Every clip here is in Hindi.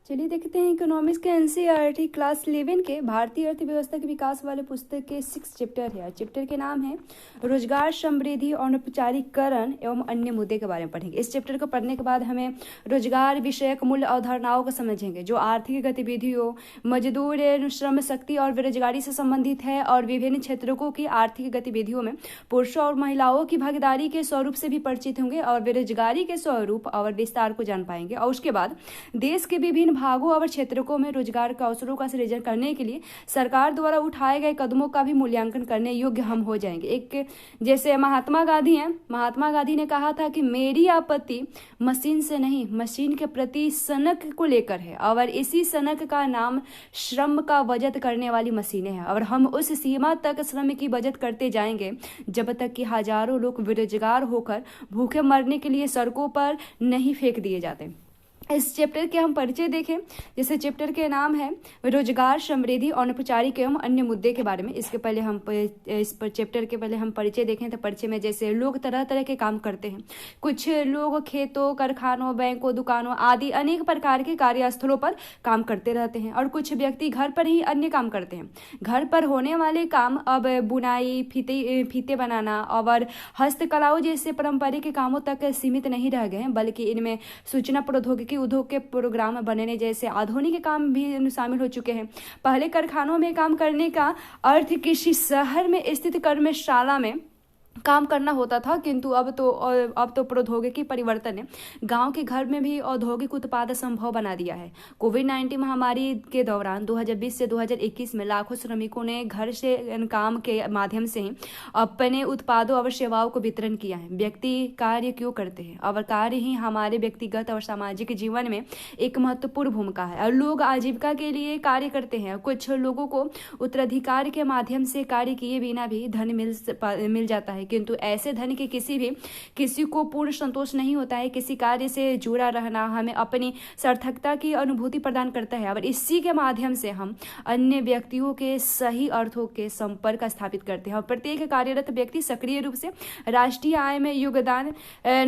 चलिए देखते हैं इकोनॉमिक्स के एनसीईआरटी क्लास 11 के भारतीय अर्थव्यवस्था के विकास वाले पुस्तक के 6 चैप्टर है। चैप्टर के नाम है रोजगार, समृद्धि, अनौपचारिकरण एवं अन्य मुद्दे के बारे में पढ़ेंगे। इस चैप्टर को पढ़ने के बाद हमें रोजगार विषयक मूल्य अवधारणाओं को समझेंगे जो आर्थिक गतिविधियों, मजदूर, श्रम शक्ति और बेरोजगारी से संबंधित है और विभिन्न क्षेत्रों की आर्थिक गतिविधियों में पुरुषों और महिलाओं की भागीदारी के स्वरूप से भी परिचित होंगे और बेरोजगारी के स्वरूप और विस्तार को जान पाएंगे। और उसके बाद देश के विभिन्न भागों और क्षेत्रों में रोजगार के अवसरों का सृजन करने के लिए सरकार द्वारा उठाए गए कदमों का भी मूल्यांकन करने योग्य हम हो जाएंगे। एक जैसे महात्मा गांधी हैं, महात्मा गांधी ने कहा था कि मेरी आपत्ति मशीन से नहीं, मशीन के प्रति सनक को लेकर है और इसी सनक का नाम श्रम का बचत करने वाली मशीनें हैं और हम उस सीमा तक श्रम की बचत करते जाएंगे जब तक कि हजारों लोग बेरोजगार होकर भूखे मरने के लिए सड़कों पर नहीं फेंक दिए जाते। इस चैप्टर के हम परिचय देखें। जैसे चैप्टर के नाम है रोजगार, समृद्धि, अनौपचारिक एवं अन्य मुद्दे के बारे में। इसके पहले हम इस पर चैप्टर के पहले हम परिचय देखें तो परिचय में जैसे लोग तरह तरह के काम करते हैं। कुछ लोग खेतों, कारखानों, बैंकों, दुकानों आदि अनेक प्रकार के कार्यस्थलों पर काम करते रहते हैं और कुछ व्यक्ति घर पर ही अन्य काम करते हैं। घर पर होने वाले काम अब बुनाई, फीते बनाना और हस्तकलाओं जैसे पारंपरिक कामों तक सीमित नहीं रह गए हैं, बल्कि इनमें सूचना प्रौद्योगिकी उद्योग के प्रोग्राम बनने जैसे आधुनिक काम भी शामिल हो चुके हैं। पहले कारखानों में काम करने का अर्थ किसी शहर में स्थित कर्मशाला में काम करना होता था, किंतु अब तो प्रौद्योगिकी परिवर्तन ने गांव के घर में भी औद्योगिक उत्पाद संभव बना दिया है। कोविड-19 महामारी के दौरान 2020 से 2021 में लाखों श्रमिकों ने घर से काम के माध्यम से ही अपने उत्पादों और सेवाओं को वितरण किया है। व्यक्ति कार्य क्यों करते हैं और कार्य ही हमारे व्यक्तिगत और सामाजिक जीवन में एक महत्वपूर्ण भूमिका है और लोग आजीविका के लिए कार्य करते हैं। कुछ लोगों को उत्तराधिकार के माध्यम से कार्य किए बिना भी धन मिल जाता है, किंतु ऐसे धन के किसी को पूर्ण संतोष नहीं होता है। किसी कार्य से जुड़ा रहना हमें अपनी सार्थकता की अनुभूति प्रदान करता है और इसी के माध्यम से हम अन्य व्यक्तियों के सही अर्थों के संपर्क स्थापित करते हैं और प्रत्येक कार्यरत व्यक्ति सक्रिय रूप से राष्ट्रीय आय में योगदान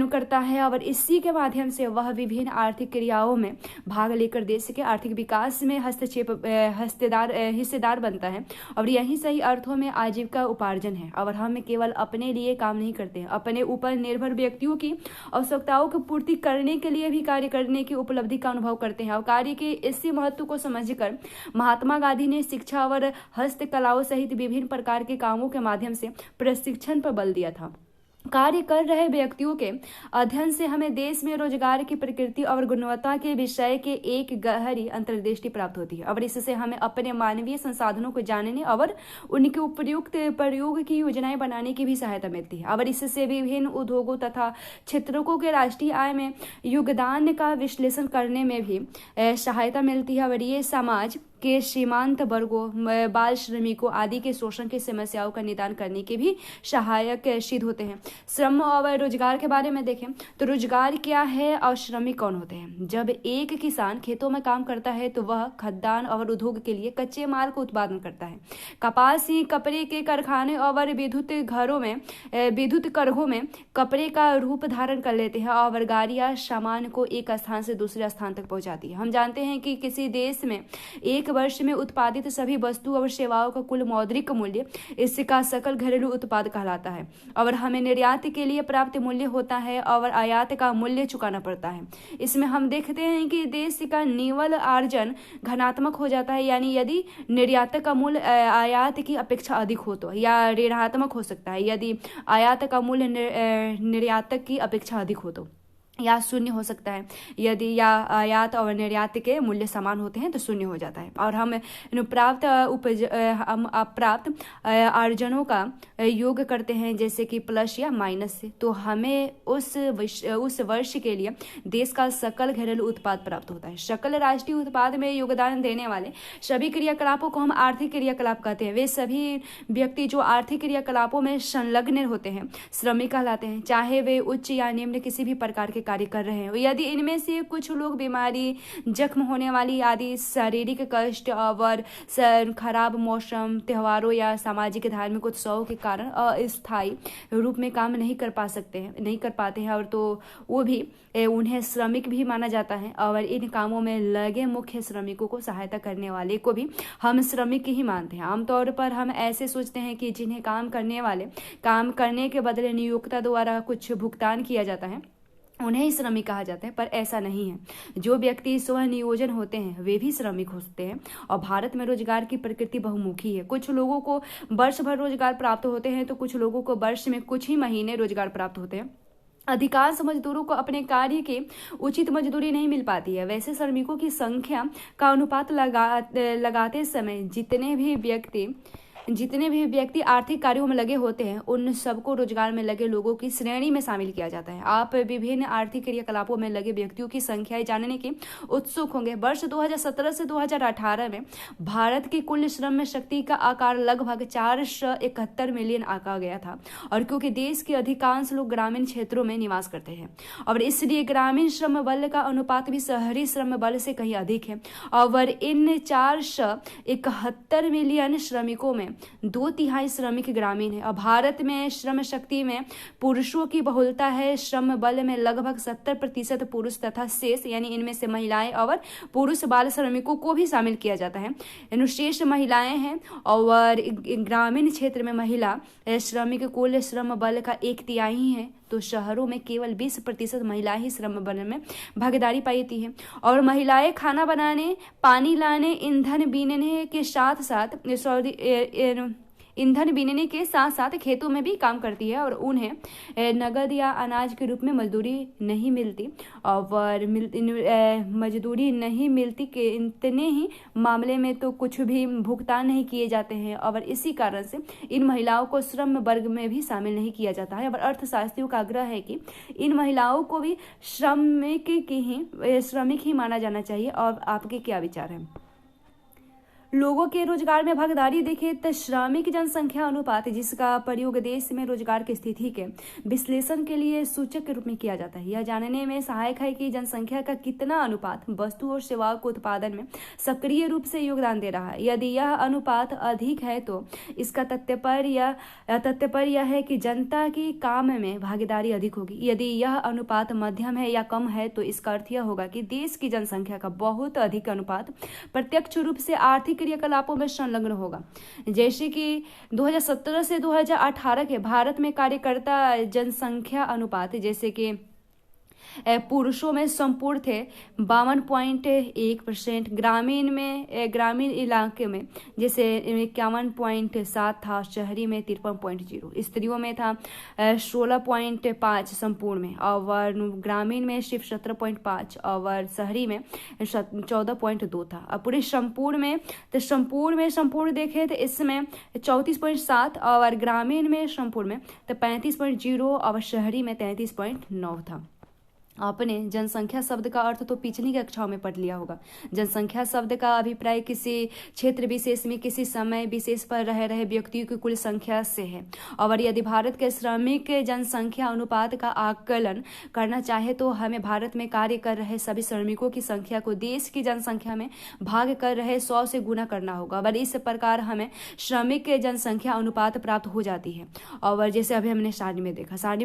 करता है और इसी के माध्यम से वह विभिन्न आर्थिक क्रियाओं में भाग लेकर देश के आर्थिक विकास में हिस्सेदार बनता है और यही सही अर्थों में आजीविका उपार्जन है। और हम केवल अपने लिए काम नहीं करते हैं, अपने ऊपर निर्भर व्यक्तियों की आवश्यकताओं की पूर्ति करने के लिए भी कार्य करने की उपलब्धि का अनुभव करते हैं और कार्य के इसी महत्व को समझकर महात्मा गांधी ने शिक्षा और हस्तकलाओं सहित विभिन्न प्रकार के कामों के माध्यम से प्रशिक्षण पर बल दिया था। कार्य कर रहे व्यक्तियों के अध्ययन से हमें देश में रोजगार की प्रकृति और गुणवत्ता के विषय के एक गहरी अंतर्दृष्टि प्राप्त होती है और इससे हमें अपने मानवीय संसाधनों को जानने और उनके उपयुक्त प्रयोग की योजनाएं बनाने की भी सहायता मिलती है और इससे विभिन्न उद्योगों तथा क्षेत्रों के राष्ट्रीय आय में योगदान का विश्लेषण करने में भी सहायता मिलती है और ये समाज के सीमांत वर्गों, बाल श्रमिकों आदि के शोषण की समस्याओं का निदान करने के भी सहायक सिद्ध होते हैं। श्रम और रोजगार के बारे में देखें तो रोजगार क्या है और श्रमिक कौन होते हैं। जब एक किसान खेतों में काम करता है तो वह खदान और उद्योग के लिए कच्चे माल का उत्पादन करता है। कपास ही कपड़े के कारखाने और विद्युत करघों में कपड़े का रूप धारण कर लेते हैं और गाड़ियां सामान को एक स्थान से दूसरे स्थान तक पहुंचाती है। हम जानते हैं कि किसी देश में एक वर्ष में उत्पादित सभी वस्तु और सेवाओं का कुल मौद्रिक मूल्य इसका सकल घरेलू उत्पाद कहलाता है और हमें निर्यात के लिए प्राप्त मूल्य होता है और आयात का मूल्य चुकाना पड़ता है। इसमें हम देखते हैं कि देश का निव्वल अर्जन धनात्मक हो जाता है, यानी यदि निर्यात का मूल्य आयात की अपेक्षा अधिक हो तो, या ऋणात्मक हो सकता है यदि आयात का मूल्य निर्यातक की अपेक्षा अधिक हो तो, या शून्य हो सकता है यदि या आयात और निर्यात के मूल्य समान होते हैं तो शून्य हो जाता है। और हम प्राप्त अर्जनों का योग करते हैं जैसे कि प्लस या माइनस से, तो हमें उस वर्ष के लिए देश का सकल घरेलू उत्पाद प्राप्त होता है। सकल राष्ट्रीय उत्पाद में योगदान देने वाले सभी क्रियाकलापों को हम आर्थिक क्रियाकलाप कहते हैं। वे सभी व्यक्ति जो आर्थिक क्रियाकलापों में संलग्न होते हैं श्रमिक कहलाते हैं, चाहे वे उच्च या निम्न किसी भी प्रकार के कार्य कर रहे हैं। यदि इनमें से कुछ लोग बीमारी, जख्म होने वाली आदि शारीरिक कष्ट और खराब मौसम, त्योहारों या सामाजिक धार्मिक उत्सवों के कारण अस्थायी रूप में काम नहीं कर पाते हैं और तो वो भी उन्हें श्रमिक भी माना जाता है। और इन कामों में लगे मुख्य श्रमिकों को सहायता करने वाले को भी हम श्रमिक ही मानते हैं। आमतौर पर हम ऐसे सोचते हैं कि जिन्हें काम करने वाले काम करने के बदले नियोक्ता द्वारा कुछ भुगतान किया जाता है उन्हें ही श्रमिक कहा जाता है, पर ऐसा नहीं है। जो व्यक्ति स्वनियोजन होते हैं वे भी श्रमिक होते हैं। और भारत में रोजगार की प्रकृति बहुमुखी है। कुछ लोगों को वर्ष भर रोजगार प्राप्त होते हैं तो कुछ लोगों को वर्ष में कुछ ही महीने रोजगार प्राप्त होते हैं। अधिकांश मजदूरों को अपने कार्य की उचित मजदूरी नहीं मिल पाती है। वैसे श्रमिकों की संख्या का अनुपात लगाते समय जितने भी व्यक्ति आर्थिक कार्यों में लगे होते हैं उन सबको रोजगार में लगे लोगों की श्रेणी में शामिल किया जाता है। आप विभिन्न आर्थिक क्रियाकलापों में लगे व्यक्तियों की संख्या जानने के उत्सुक होंगे। वर्ष 2017 से 2018 में भारत की कुल श्रम शक्ति का आकार लगभग 471 मिलियन आंका गया था। और क्योंकि देश के अधिकांश लोग ग्रामीण क्षेत्रों में निवास करते हैं और इसलिए ग्रामीण श्रम बल का अनुपात भी शहरी श्रम बल से कहीं अधिक है। और इन 471 मिलियन श्रमिकों में 2/3 श्रमिक ग्रामीण है। और भारत में श्रम शक्ति में पुरुषों की बहुलता है। श्रम बल में लगभग 70% पुरुष तथा शेष यानी इनमें से महिलाएं और पुरुष बाल श्रमिकों को भी शामिल किया जाता है। शेष महिलाएं हैं। और ग्रामीण क्षेत्र में महिला श्रमिक कुल श्रम बल का 1/3 है। तो शहरों में केवल 20% महिलाएं ही श्रम बल में भागीदारी पाती हैं। और महिलाएं खाना बनाने, पानी लाने, ईंधन बीनने के साथ साथ खेतों में भी काम करती है। और उन्हें नगद या अनाज के रूप में मजदूरी नहीं मिलती मजदूरी नहीं मिलती के इतने ही मामले में तो कुछ भी भुगतान नहीं किए जाते हैं। और इसी कारण से इन महिलाओं को श्रम वर्ग में भी शामिल नहीं किया जाता है। और अर्थशास्त्रियों का आग्रह है कि इन महिलाओं को भी श्रमिक ही माना जाना चाहिए। और आपके क्या विचार हैं? लोगों के रोजगार में भागीदारी देखें तो श्रमिक जनसंख्या अनुपात जिसका प्रयोग देश में रोजगार की स्थिति के विश्लेषण के लिए सूचक के रूप में किया जाता है। यह जानने में सहायक है कि जनसंख्या का कितना अनुपात वस्तु और सेवाओं के उत्पादन में सक्रिय रूप से योगदान दे रहा है। यदि यह अनुपात अधिक है तो इसका तात्पर्य यह है कि जनता की काम में भागीदारी अधिक होगी। यदि यह अनुपात मध्यम है या कम है तो इसका अर्थ यह होगा कि देश की जनसंख्या का बहुत अधिक अनुपात प्रत्यक्ष रूप से आर्थिक क्रियाकलापों में संलग्न होगा। जैसे कि 2017 से 2018 के भारत में कार्यकर्ता जनसंख्या अनुपात जैसे कि पुरुषों में संपूर्ण थे 52.1%, ग्रामीण इलाके में जैसे 51.7 था, शहरी में 53.0, स्त्रियों में था 16.5 संपूर्ण में, और ग्रामीण में सिर्फ 17.5 और शहरी में 14.2 था। और पूरे संपूर्ण देखे तो इसमें 34.7 और ग्रामीण में संपूर्ण में तो 35.0 और शहरी में 33.9 था। आपने जनसंख्या शब्द का अर्थ तो पिछली कक्षाओं में पढ़ लिया होगा। जनसंख्या शब्द का अभिप्राय किसी क्षेत्र विशेष में किसी समय विशेष पर रह रहे व्यक्तियों की कुल संख्या से है। और यदि भारत के श्रमिक जनसंख्या अनुपात का आकलन करना चाहे तो हमें भारत में कार्य कर रहे सभी श्रमिकों की संख्या को देश की जनसंख्या में भाग कर रहे 100 से गुना करना होगा। और इस प्रकार हमें श्रमिक जनसंख्या अनुपात प्राप्त हो जाती है। और जैसे अभी हमने सारणी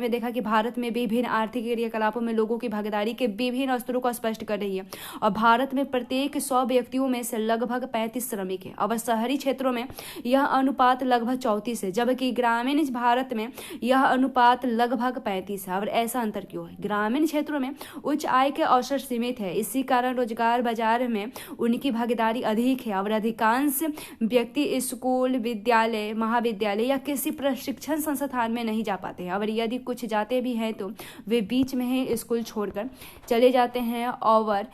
में देखा कि भारत में विभिन्न आर्थिक क्रियाकलापों में लोगों की भागीदारी के विभिन्न स्तरों को स्पष्ट कर रही है। और भारत में प्रत्येक 100 व्यक्तियों में से लगभग 35 श्रमिक है। और शहरी क्षेत्रों में यह अनुपात लगभग 34 है, जबकि ग्रामीण भारत में यह अनुपात लगभग 35 है। और ऐसा अंतर क्यों है? ग्रामीण क्षेत्रों में उच्च आय के अवसर सीमित है, इसी कारण रोजगार बाजार में उनकी भागीदारी अधिक है। और अधिकांश व्यक्ति स्कूल, विद्यालय, महाविद्यालय या किसी प्रशिक्षण संस्थान में नहीं जा पाते हैं। और यदि कुछ जाते भी हैं तो वे बीच में ही स्कूल छोड़कर चले जाते हैं और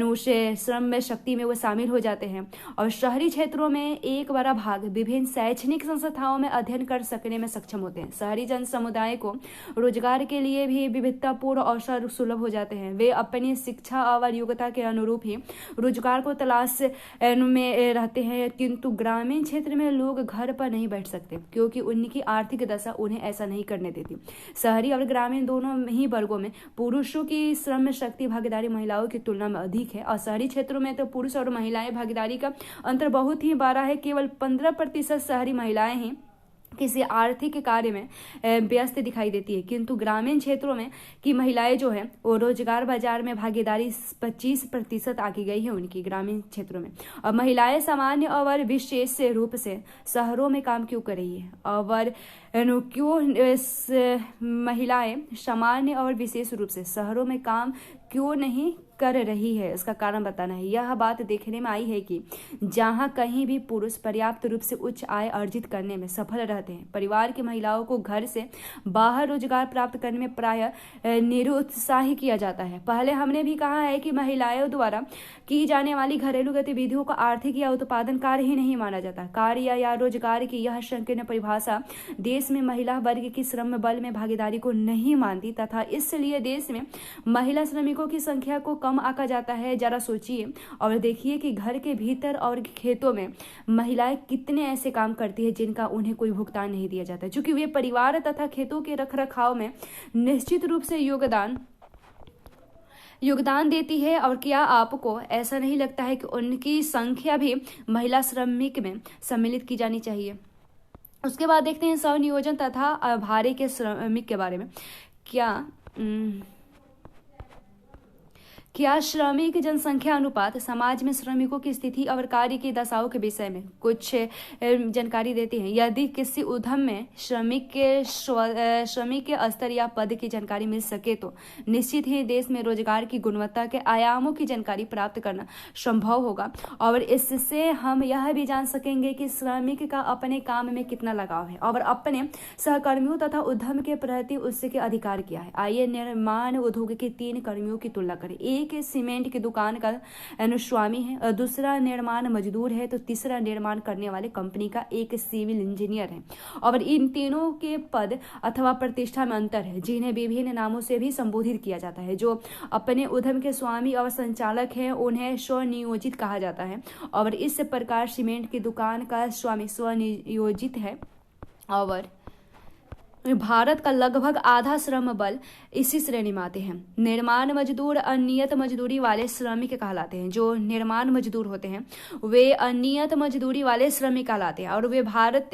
उसे श्रम में शक्ति में वो शामिल हो जाते हैं। और शहरी क्षेत्रों में एक बड़ा भाग विभिन्न शैक्षणिक संस्थाओं में अध्ययन कर सकने में सक्षम होते हैं। शहरी जन समुदाय को रोजगार के लिए भी विविधतापूर्ण अवसर सुलभ हो जाते हैं। वे अपनी शिक्षा और योग्यता के अनुरूप ही रोजगार को तलाश में रहते हैं। किंतु ग्रामीण क्षेत्र में लोग घर पर नहीं बैठ सकते क्योंकि उनकी आर्थिक दशा उन्हें ऐसा नहीं करने देती। शहरी और ग्रामीण दोनों ही वर्गों में पुरुष पुरुषों की श्रम शक्ति भागीदारी महिलाओं की तुलना में अधिक है और शहरी क्षेत्रों में तो पुरुष और महिलाएं भागीदारी का अंतर बहुत ही बड़ा है। केवल 15% शहरी महिलाएं ही किसी आर्थिक कार्य में व्यस्त दिखाई देती है, किंतु ग्रामीण क्षेत्रों में की महिलाएं जो है वो रोजगार बाजार में भागीदारी 25% आगे गई है उनकी ग्रामीण क्षेत्रों में। और महिलाएं सामान्य और विशेष रूप से शहरों में काम क्यों कर रही है और क्यों महिलाएं सामान्य और विशेष रूप से शहरों में काम क्यों नहीं कर रही है, इसका कारण बताना है। यह बात देखने में आई है कि जहां कहीं भी पुरुष पर्याप्त रूप से उच्च आय अर्जित करने में सफल रहते हैं, परिवार की महिलाओं को घर से बाहर रोजगार प्राप्त करने में प्रायः निरुत्साहित किया जाता है। पहले हमने भी कहा है कि महिलाओं द्वारा की जाने वाली घरेलू गतिविधियों को आर्थिक या उत्पादन कार्य ही नहीं माना जाता। कार्य या रोजगार की यह संकीर्ण परिभाषा देश में महिला वर्ग की श्रम बल में भागीदारी को नहीं मानती तथा इसलिए देश में महिला श्रमिकों की संख्या को कम आंका जाता है। जरा सोचिए और देखिए कि घर के भीतर और खेतों में महिलाएं कितने ऐसे काम करती है जिनका उन्हें कोई भुगतान नहीं दिया जाता, क्योंकि वे परिवार तथा खेतों के रखरखाव में निश्चित रूप से योगदान देती है। और क्या आपको ऐसा नहीं लगता है कि उनकी संख्या भी महिला श्रमिक में सम्मिलित की जानी चाहिए? उसके बाद देखते हैं स्वनियोजन तथा भाड़े के श्रमिक के बारे में। क्या श्रमिक जनसंख्या अनुपात समाज में श्रमिकों की स्थिति और कार्य की दशाओं के विषय में कुछ जानकारी देती है? यदि किसी उद्यम में श्रमिक के स्तर या पद की जानकारी मिल सके तो निश्चित ही देश में रोजगार की गुणवत्ता के आयामों की जानकारी प्राप्त करना संभव होगा और इससे हम यह भी जान सकेंगे कि श्रमिक का अपने काम में कितना लगाव है और अपने सहकर्मियों तथा उद्यम के प्रति उसके अधिकार क्या है। आइए निर्माण उद्योग के 3 कर्मियों की तुलना करें। एक सीमेंट की दुकान का स्वामी है और दूसरा निर्माण मजदूर है तो तीसरा निर्माण करने वाले कंपनी का एक सिविल इंजीनियर है। और इन तीनों के पद अथवा प्रतिष्ठा में अंतर है जिन्हें विभिन्न नामों से भी संबोधित किया जाता है। जो अपने उद्यम के स्वामी और संचालक हैं उन्हें स्वनियोजित कहा जाता है और इस प्रकार सीमेंट की दुकान का स्वामी स्वनियोजित है। और भारत का लगभग आधा श्रम बल इसी श्रेणी में आते हैं। निर्माण मजदूर अनियत मजदूरी वाले श्रमिक कहलाते हैं। जो निर्माण मजदूर होते हैं वे अनियत मजदूरी वाले श्रमिक कहलाते हैं और भारत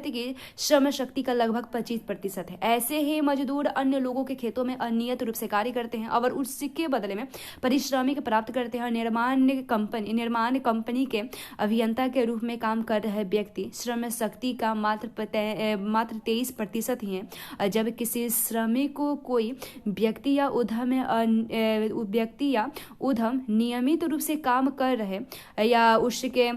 की श्रम शक्ति का लगभग 25% है। ऐसे ही मजदूर अन्य लोगों के खेतों में अनियत रूप से कार्य करते हैं और उसके बदले में पारिश्रमिक प्राप्त करते हैं। निर्माण कंपनी के अभियंता के रूप में काम कर रहे व्यक्ति श्रम शक्ति का मात्र 23% ही है। जब किसी श्रमिक को कोई व्यक्ति या उद्यम नियमित रूप से काम कर रहे या उसके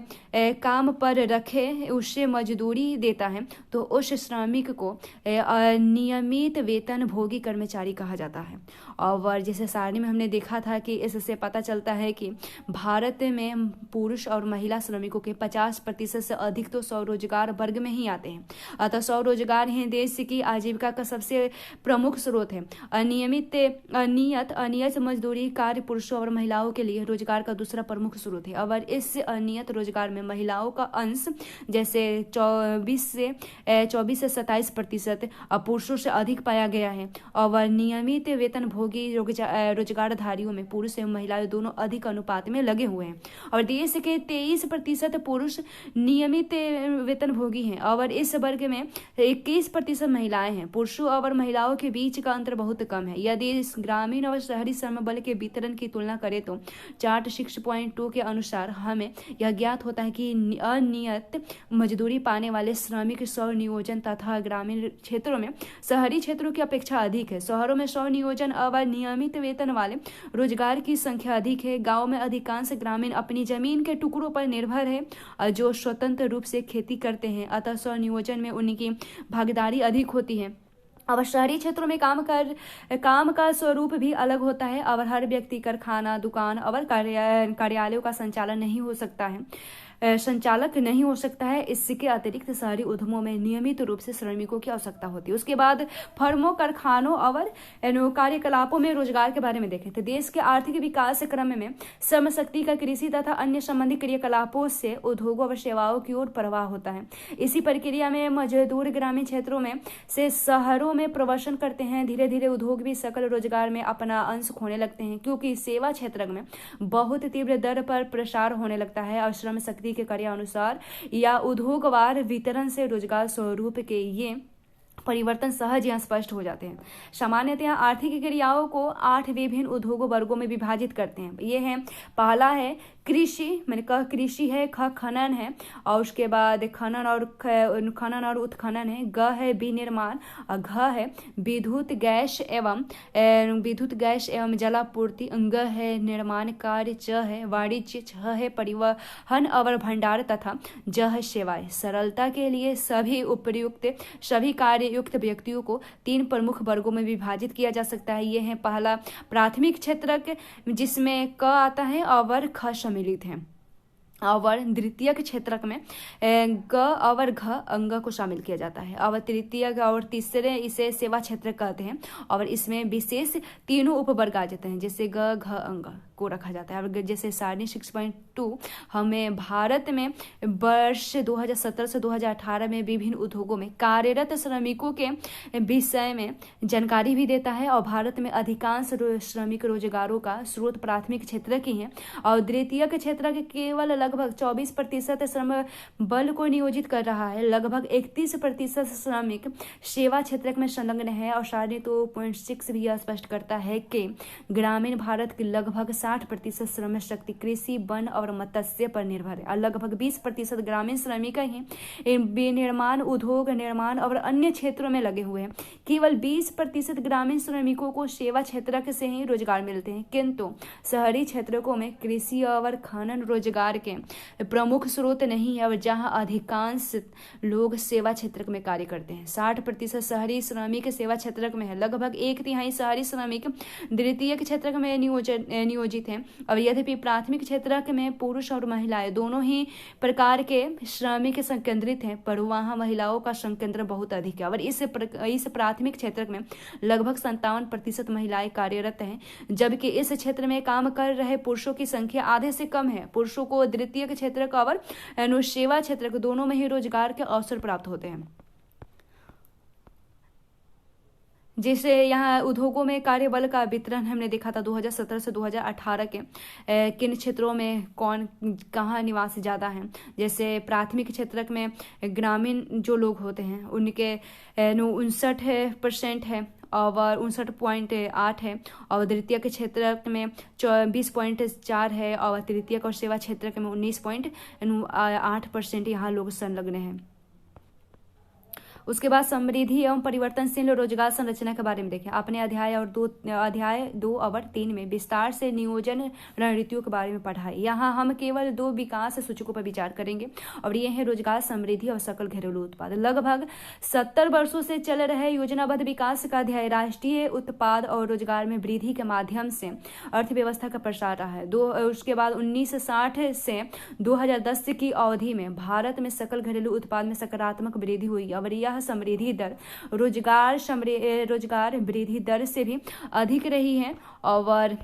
काम पर रखे उससे मजदूरी देता है तो उस श्रमिक को नियमित वेतन भोगी कर्मचारी कहा जाता है। और जैसे सारणी में हमने देखा था कि इससे पता चलता है कि भारत में पुरुष और महिला श्रमिकों के 50% से अधिक तो स्वरोजगार वर्ग में ही आते हैं। अतः स्वरोजगार ही देश की आजीविका का सबसे प्रमुख स्रोत है। अनियत मजदूरी कार्य पुरुषों और महिलाओं के लिए रोजगार का दूसरा प्रमुख स्रोत है। और इस अनियत रोजगार में महिलाओं का अंश जैसे 24 से 27% और पुरुषों से अधिक पाया गया है। और नियमित वेतन भोगी रोजगारधारियों में पुरुष एवं महिलाएं दोनों अधिक अनुपात में लगे हुए हैं। और देश के 23% पुरुष नियमित वेतन भोगी हैं और इस वर्ग में 21% महिलाएं हैं। पुरुषों और महिलाओं के बीच का अंतर बहुत कम है। यदि ग्रामीण और शहरी श्रम बल के वितरण की तुलना करें तो चार्ट 6.2 के अनुसार हमें यह ज्ञात होता है कि अनियत मजदूरी पाने वाले श्रमिक स्वनियोजन तथा ग्रामीण क्षेत्रों में शहरी क्षेत्रों की अपेक्षा अधिक है। शहरों में स्वनियोजन और नियमित वेतन वाले रोजगार की संख्या अधिक है। गांव में अधिकांश ग्रामीण अपनी जमीन के टुकड़ों पर निर्भर है जो स्वतंत्र रूप से खेती करते हैं, अतः स्वनियोजन में उनकी भागीदारी अधिक होती है। अब शहरी क्षेत्रों में काम का स्वरूप भी अलग होता है और हर व्यक्ति कारखाना, दुकान और कार्यालयों का संचालन नहीं हो सकता है। संचालक नहीं हो सकता है। इसके अतिरिक्त शहरी उद्यमों में नियमित रूप से श्रमिकों की आवश्यकता होती है। उसके बाद फर्मों, कारखानों और कार्यकलापों में रोजगार के बारे में देखें तो देश के आर्थिक विकास क्रम में श्रम शक्ति का कृषि तथा अन्य संबंधित क्रियाकलापों से उद्योगों और सेवाओं की ओर प्रवाह होता है। इसी प्रक्रिया में मजदूर ग्रामीण क्षेत्रों में से शहरों में प्रवासन करते हैं। धीरे धीरे उद्योग भी सकल रोजगार में अपना अंश खोने लगते हैं, क्योंकि सेवा क्षेत्र में बहुत तीव्र दर पर प्रसार होने लगता है और श्रम शक्ति के कार्य अनुसार या उद्योगवार वितरण से रोजगार स्वरूप के ये परिवर्तन सहज या स्पष्ट हो जाते हैं। सामान्यतः आर्थिक क्रियाओं को 8 विभिन्न उद्योगों वर्गों में विभाजित करते हैं। ये है, पहला है कृषि, मैंने कहा कृषि है, ख खनन है, और उसके बाद खनन और उत्खनन है, ग है विनिर्माण, और घ है विद्युत गैस एवं जलापूर्ति, अंग है निर्माण कार्य, च है वाणिज्य, छ है परिवहन और भंडार तथा ज है सेवाएं। सरलता के लिए सभी कार्ययुक्त व्यक्तियों को 3 प्रमुख वर्गों में विभाजित किया जा सकता है। ये है, पहला प्राथमिक क्षेत्रक जिसमें क आता है और ख सम्मिलित है, और द्वितीयक क्षेत्रक में ग और घ अंग को शामिल किया जाता है, और तृतीयक और तीसरे इसे सेवा क्षेत्र कहते हैं, और इसमें विशेष 3 उपवर्ग आ जाते हैं, जैसे ग घ अंग को रखा जाता है। और जैसे सारणी 6.2 हमें भारत में वर्ष 2017 से 2018 में विभिन्न उद्योगों में कार्यरत श्रमिकों के विषय में जानकारी भी देता है। और भारत में अधिकांश श्रमिक रोजगारों का स्रोत प्राथमिक क्षेत्र की है, और द्वितीयक क्षेत्र के केवल लगभग 24% श्रम बल को नियोजित कर रहा है। लगभग 31% श्रमिक सेवा क्षेत्र में संलग्न है। और सारणी 2.6 भी स्पष्ट करता है कि ग्रामीण भारत की लगभग 60% श्रम शक्ति कृषि, वन और मत्स्य पर निर्भर है, और लगभग 20% ग्रामीण श्रमिक ही विनिर्माण, उद्योग निर्माण और अन्य क्षेत्रों में लगे हुए हैं। केवल 20% ग्रामीण श्रमिकों को सेवा क्षेत्र से ही रोजगार मिलते हैं, किंतु शहरी क्षेत्रों में कृषि और खनन रोजगार के प्रमुख स्रोत नहीं है, और जहां अधिकांश लोग सेवा क्षेत्र में कार्य करते हैं। 60% शहरी श्रमिक सेवा क्षेत्र में है, लगभग 1/3 शहरी श्रमिक द्वितीयक क्षेत्र में नियोजित हैं। और यद्यपि प्राथमिक क्षेत्र में पुरुष और महिलाएं दोनों ही प्रकार के श्रमिक संकेंद्रित हैं, पर वहां महिलाओं का संकेंद्र बहुत अधिक है। और इस प्राथमिक क्षेत्र में लगभग 57% महिलाएं कार्यरत हैं, जबकि इस क्षेत्र में काम कर रहे पुरुषों की संख्या आधे से कम है। पुरुषों को द्वितीयक क्षेत्र का और सेवा क्षेत्र को दोनों में ही रोजगार के अवसर प्राप्त होते हैं। जैसे यहाँ उद्योगों में कार्यबल का वितरण हमने देखा था 2017 से 2018 के किन क्षेत्रों में कौन कहाँ निवासी ज़्यादा हैं। जैसे प्राथमिक क्षेत्र में ग्रामीण जो लोग होते हैं उनके 59% है और 59.8 है, और द्वितीयक क्षेत्र में 20.4 है, और तृतीयक और सेवा क्षेत्र में 19.8% यहाँ लोग संलग्न हैं। उसके बाद समृद्धि एवं परिवर्तनशील रोजगार संरचना के बारे में देखें। आपने अध्याय 2 और 3 में विस्तार से नियोजन रणनीतियों के बारे में पढ़ा है। यहाँ हम केवल 2 विकास सूचकों पर विचार करेंगे, और ये है रोजगार समृद्धि और सकल घरेलू उत्पाद। लगभग 70 वर्षों से चल रहे योजनाबद्ध विकास का अध्याय राष्ट्रीय उत्पाद और रोजगार में वृद्धि के माध्यम से अर्थव्यवस्था का प्रसार रहा है। उसके बाद 1960 से 2010 की अवधि में भारत में सकल घरेलू उत्पाद में सकारात्मक वृद्धि हुई, और यह समृद्धि दर रोजगार वृद्धि दर से भी अधिक रही है। और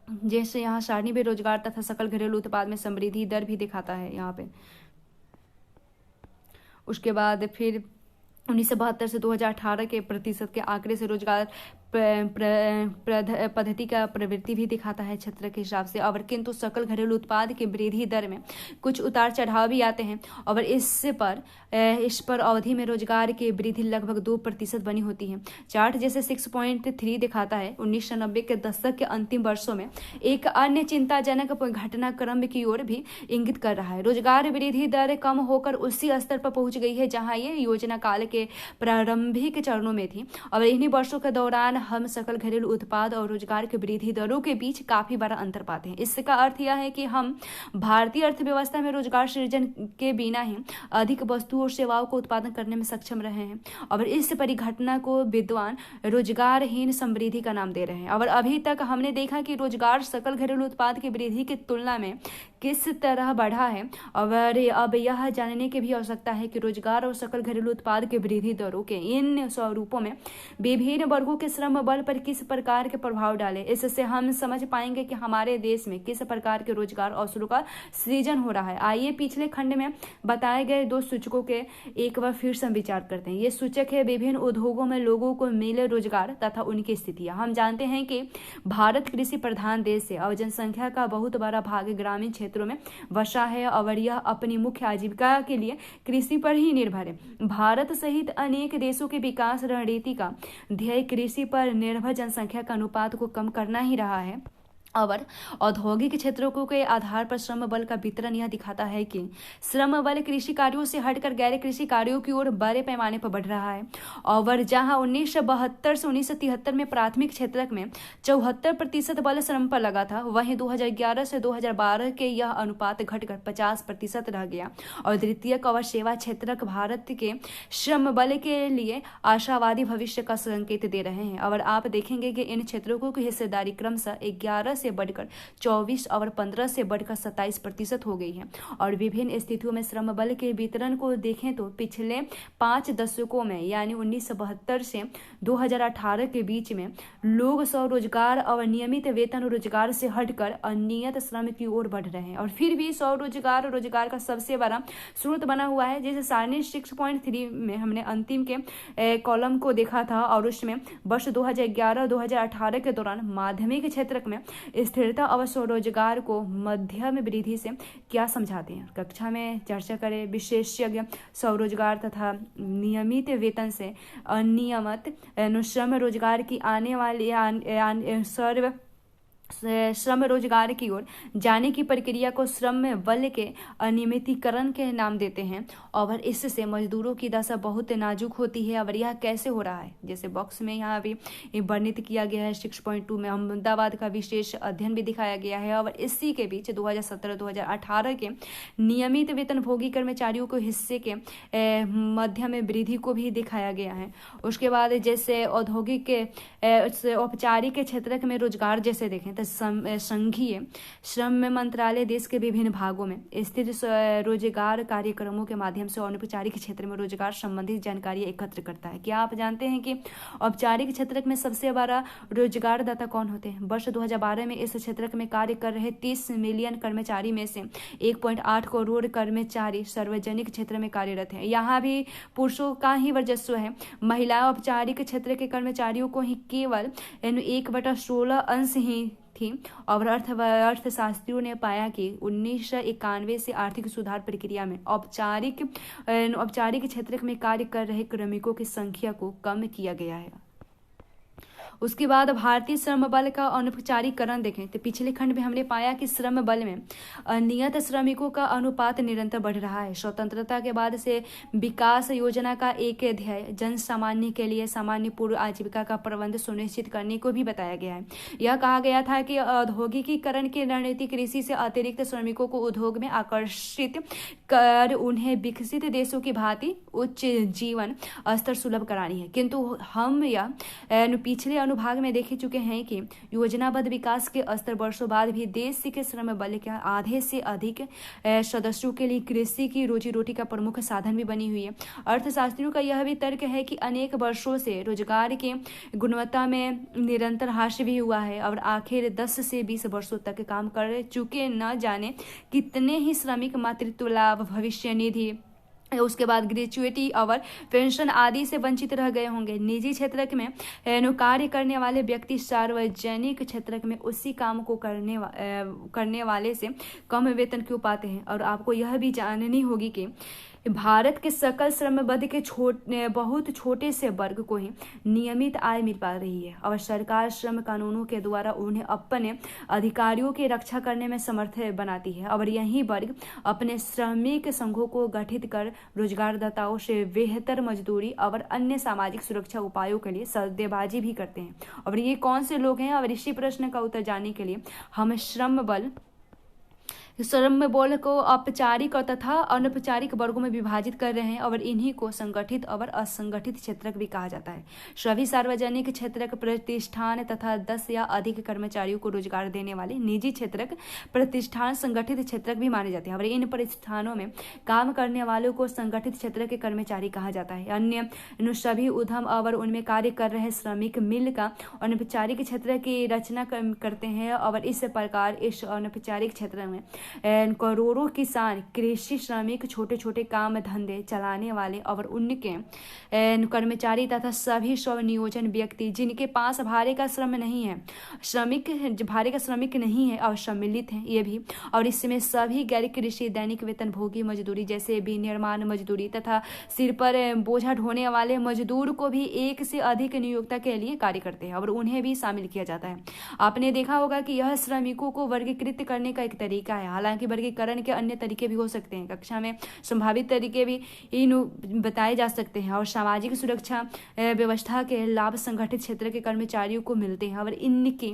जैसे यहाँ सारणी में रोजगार तथा सकल घरेलू उत्पाद में समृद्धि दर भी दिखाता है यहाँ पे। उसके बाद फिर 1972 से 2018 के प्रतिशत के आंकड़े से रोजगार पद्धति का प्रवृत्ति भी दिखाता है क्षेत्र के हिसाब से। और किंतु सकल घरेलू उत्पाद की वृद्धि दर में कुछ उतार चढ़ाव भी आते हैं, और इस पर अवधि में रोजगार की वृद्धि लगभग 2% बनी होती है। चार्ट जैसे 6.3 दिखाता है 1990 के दशक के अंतिम वर्षों में एक अन्य चिंताजनक घटनाक्रम की ओर भी इंगित कर रहा है। रोजगार वृद्धि दर कम होकर उसी स्तर पर पहुंच गई है जहां ये योजना काल के प्रारंभिक चरणों में थी, और इन्हीं वर्षों के दौरान दौरान हम सकल घरेलू उत्पाद और रोजगार की वृद्धि दरों के बीच काफी बड़ा अंतर पाते हैं। इसका अर्थ यह है कि हम भारतीय अर्थव्यवस्था में रोजगार सृजन के बिना ही अधिक वस्तुओं और सेवाओं को उत्पादन करने में सक्षम रहे हैं और इस परिघटना को विद्वान रोजगारहीन समृद्धि का नाम दे रहे हैं। और अभी तक हमने देखा कि रोजगार सकल घरेलू उत्पाद की वृद्धि की तुलना में किस तरह बढ़ा है और अब यह जानने की भी आवश्यकता है कि रोजगार और सकल घरेलू उत्पाद के वृद्धि दरों के इन स्वरूपों में विभिन्न वर्गों के श्रम बल पर किस प्रकार के प्रभाव डाले। इससे हम समझ पाएंगे कि हमारे देश में किस प्रकार के रोजगार अवसरों का सृजन हो रहा है। आइए पिछले खंड में बताए गए 2 सूचकों के एक बार फिर से विचार करते हैं। ये सूचक है विभिन्न उद्योगों में लोगों को मिले रोजगार तथा उनकी स्थितियां। हम जानते हैं कि भारत कृषि प्रधान देश है और जनसंख्या का बहुत बड़ा भाग ग्रामीण क्षेत्रों में बसा है और यह अपनी मुख्य आजीविका के लिए कृषि पर ही निर्भर है। भारत सहित अनेक देशों के विकास रणनीति का ध्येय कृषि पर निर्भर जनसंख्या का अनुपात को कम करना ही रहा है और औद्योगिक क्षेत्रों के आधार पर श्रम बल का वितरण यह दिखाता है कि श्रम बल कृषि कार्यों से हटकर गैर कृषि कार्यों की ओर बड़े पैमाने पर बढ़ रहा है और जहां 1972 से 1973 में प्राथमिक क्षेत्र में 74% बल श्रम पर लगा था, वहीं 2011 से 2012 के यह अनुपात घटकर 50% रह गया और द्वितीयक और सेवा क्षेत्र भारत के श्रम बल के लिए आशावादी भविष्य का संकेत दे रहे हैं। और आप देखेंगे कि इन क्षेत्रों की हिस्सेदारी क्रमशः 11 से बढ़कर 24 और 15 से बढ़कर 27% हो गई है। और विभिन्न स्थितियों में श्रम बल के वितरण को देखें तो पिछले 5 दशकों में यानी 1972 से 2018 के बीच में लोग स्वरोजगार और नियमित वेतन रोजगार से हटकर अनियमित श्रम की ओर बढ़ रहे हैं। और फिर भी स्वरोजगार रोजगार का सबसे बड़ा स्रोत बना हुआ है। जैसे सारणी 6.3 में हमने अंतिम के कॉलम को देखा था और उसमें वर्ष 2011-2018 के दौरान माध्यमिक क्षेत्र में स्थिरता और स्वरोजगार को मध्यम वृद्धि से क्या समझाते हैं। कक्षा में चर्चा करें। विशेषज्ञ स्वरोजगार तथा नियमित वेतन से अनियमित श्रम रोजगार की आने वाली सर्व श्रम रोजगार की ओर जाने की प्रक्रिया को श्रम बल के अनियमितीकरण के नाम देते हैं और इससे मजदूरों की दशा बहुत नाजुक होती है। और यह कैसे हो रहा है, जैसे बॉक्स में यहाँ भी वर्णित किया गया है। 6.2 में अहमदाबाद का विशेष अध्ययन भी दिखाया गया है और इसी के बीच 2017-2018 के नियमित वेतनभोगी कर्मचारियों को हिस्से के मध्य में वृद्धि को भी दिखाया गया है। उसके बाद जैसे औद्योगिक के औपचारिक क्षेत्र में रोजगार जैसे देखें तो संघीय श्रम मंत्रालय देश के विभिन्न भागों में स्थित रोजगार कार्यक्रमों के माध्यम से अनौपचारिक क्षेत्र में रोजगार संबंधित जानकारी एकत्र करता है। क्या आप जानते हैं कि औपचारिक क्षेत्र में सबसे बड़ा रोजगारदाता कौन होते हैं? वर्ष 2012 में इस क्षेत्र में कार्य कर रहे 30 मिलियन कर्मचारी में से 1.8 करोड़ कर्मचारी सार्वजनिक क्षेत्र में कार्यरत हैं। यहाँ भी पुरुषों का ही वर्चस्व है। महिला औपचारिक क्षेत्र के कर्मचारियों को ही केवल 1/16 अंश ही थी और अर्थशास्त्रियों ने पाया कि 1991 से आर्थिक सुधार प्रक्रिया में औपचारिक क्षेत्र में कार्य कर रहे कार्मिकों की संख्या को कम किया गया है। उसके बाद भारतीय श्रम बल का अनौपचारिकरण देखें तो पिछले खंड में हमने पाया कि श्रम बल में अनियत श्रमिकों का अनुपात निरंतर बढ़ रहा है। स्वतंत्रता के बाद से विकास योजना का एक ध्येय जन सामान्य के लिए सामान्य पूर्व आजीविका का प्रबंध सुनिश्चित करने को भी बताया गया है। यह कहा गया था कि औद्योगिकीकरण की रणनीति कृषि से अतिरिक्त श्रमिकों को उद्योग में आकर्षित कर उन्हें विकसित देशों की भांति उच्च जीवन स्तर सुलभ करानी है। किंतु हम यह पिछले अनुभाग में देख चुके हैं कि योजनाबद्ध विकास के स्तर वर्षों बाद भी देश के श्रम बल के आधे से अधिक सदस्यों के लिए कृषि की रोजी रोटी का प्रमुख साधन भी बनी हुई है। अर्थशास्त्रियों का यह भी तर्क है कि अनेक वर्षों से रोजगार की गुणवत्ता में निरंतर ह्रास भी हुआ है और आखिर 10 से 20 वर्षों तक काम कर चुके न जाने कितने ही श्रमिक मातृत्व लाभ, भविष्य निधि, उसके बाद ग्रेचुइटी और पेंशन आदि से वंचित रह गए होंगे। निजी क्षेत्र में कार्य करने वाले व्यक्ति सार्वजनिक क्षेत्र में उसी काम को करने वाले से कम वेतन क्यों पाते हैं। और आपको यह भी जाननी होगी कि भारत के सकल श्रमबद्ध के बहुत छोटे से वर्ग को ही नियमित आय मिल पा रही है और सरकार श्रम कानूनों के द्वारा उन्हें अपने अधिकारियों की रक्षा करने में समर्थ बनाती है और यही वर्ग अपने श्रमिक संघों को गठित कर रोजगारदाताओं से बेहतर मजदूरी और अन्य सामाजिक सुरक्षा उपायों के लिए सौदेबाजी भी करते हैं। और ये कौन से लोग हैं, और इसी प्रश्न का उत्तर जानने के लिए हम श्रम बल को औपचारिक और तथा अनौपचारिक वर्गों में विभाजित कर रहे हैं और इन्हीं को संगठित और असंगठित क्षेत्रक भी कहा जाता है। सभी सार्वजनिक क्षेत्रक प्रतिष्ठान तथा 10 या अधिक कर्मचारियों को रोजगार देने वाले निजी क्षेत्रक प्रतिष्ठान संगठित क्षेत्रक भी माने जाते हैं और इन प्रतिष्ठानों में काम करने वालों को संगठित क्षेत्र के कर्मचारी कहा जाता है। अन्य सभी उद्यम और उनमें कार्य कर रहे श्रमिक मिल का अनौपचारिक क्षेत्र की रचना करते हैं और इस प्रकार इस अनौपचारिक क्षेत्र में करोड़ों किसान, कृषि श्रमिक, छोटे छोटे काम धंधे चलाने वाले और उनके कर्मचारी तथा सभी स्वनियोजन व्यक्ति जिनके पास भाड़े का श्रमिक नहीं है और सम्मिलित हैं ये भी। और इसमें सभी गैर कृषि दैनिक वेतन भोगी मजदूरी जैसे विनिर्माण मजदूरी तथा सिर पर बोझा ढोने वाले मजदूर को भी एक से अधिक नियोक्ता के लिए कार्य करते हैं और उन्हें भी शामिल किया जाता है। आपने देखा होगा कि यह श्रमिकों को वर्गीकृत करने का एक तरीका है। हालांकि वर्गीकरण के अन्य तरीके भी हो सकते हैं, कक्षा में संभावित तरीके भी बताए जा सकते हैं। और सामाजिक सुरक्षा व्यवस्था के लाभ संगठित क्षेत्र के कर्मचारियों को मिलते हैं और इनकी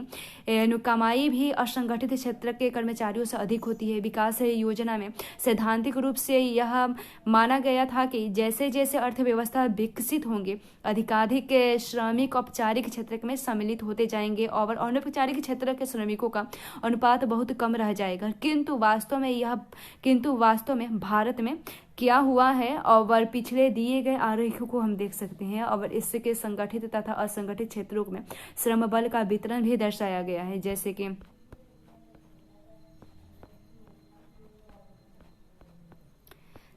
कमाई भी असंगठित क्षेत्र के कर्मचारियों से अधिक होती है। विकास योजना में सैद्धांतिक रूप से यह माना गया था कि जैसे जैसे अर्थव्यवस्था विकसित होंगे अधिकाधिक श्रमिक औपचारिक क्षेत्र में सम्मिलित होते जाएंगे और अनौपचारिक क्षेत्र के श्रमिकों का अनुपात बहुत कम रह जाएगा। किंतु वास्तव में भारत में क्या हुआ है और पिछले दिए गए आरेखों को हम देख सकते हैं और इसके संगठित तथा असंगठित क्षेत्रों में श्रम बल का वितरण भी दर्शाया गया है।